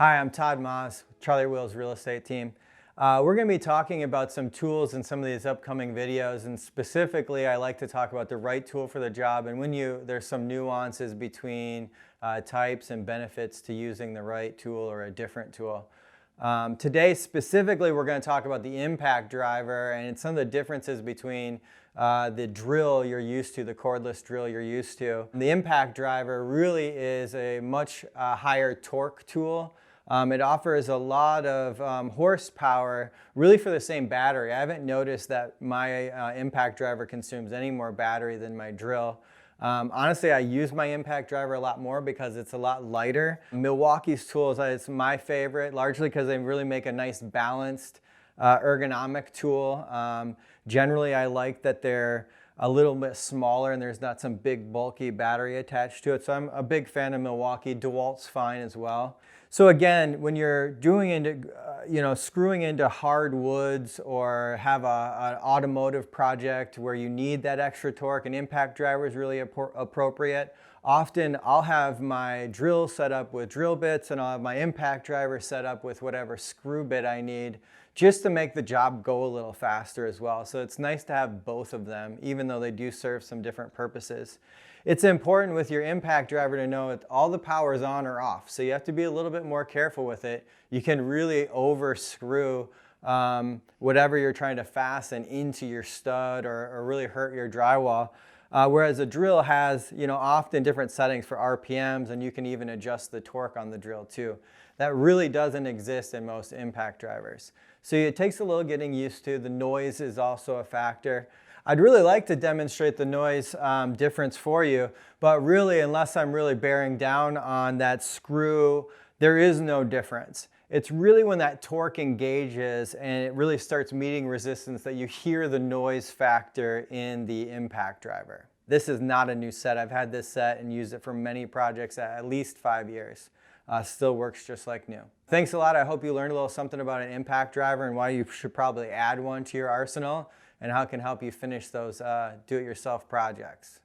Hi, I'm Todd Maahs, Charlie Wheels Real Estate Team. We're going to be talking about some tools in some of these upcoming videos, and specifically I like to talk about the right tool for the job, and there's some nuances between types and benefits to using the right tool or a different tool. Today specifically we're going to talk about the impact driver and some of the differences between the drill you're used to, the cordless drill you're used to. The impact driver really is a much higher torque tool. It offers a lot of horsepower really for the same battery. I haven't noticed that my impact driver consumes any more battery than my drill. Honestly, I use my impact driver a lot more because it's a lot lighter. Milwaukee Tools is my favorite, largely because they really make a nice balanced ergonomic tool. Generally, I like that they're a little bit smaller and there's not some big bulky battery attached to it. So I'm a big fan of Milwaukee. DeWalt's fine as well. So again, when you're screwing into hardwoods or have an automotive project where you need that extra torque, an impact driver is really appropriate. Often I'll have my drill set up with drill bits and I'll have my impact driver set up with whatever screw bit I need, just to make the job go a little faster as well. So it's nice to have both of them, even though they do serve some different purposes. It's important with your impact driver to know that all the power is on or off. So you have to be a little bit more careful with it. You can really over screw whatever you're trying to fasten into your stud or really hurt your drywall. Whereas a drill has, often different settings for RPMs, and you can even adjust the torque on the drill too. That really doesn't exist in most impact drivers. So it takes a little getting used to. The noise is also a factor. I'd really like to demonstrate the noise difference for you, but really, unless I'm really bearing down on that screw, there is no difference. It's really when that torque engages and it really starts meeting resistance that you hear the noise factor in the impact driver. This is not a new set. I've had this set and used it for many projects at least 5 years. Still works just like new. Thanks a lot. I hope you learned a little something about an impact driver and why you should probably add one to your arsenal and how it can help you finish those do-it-yourself projects.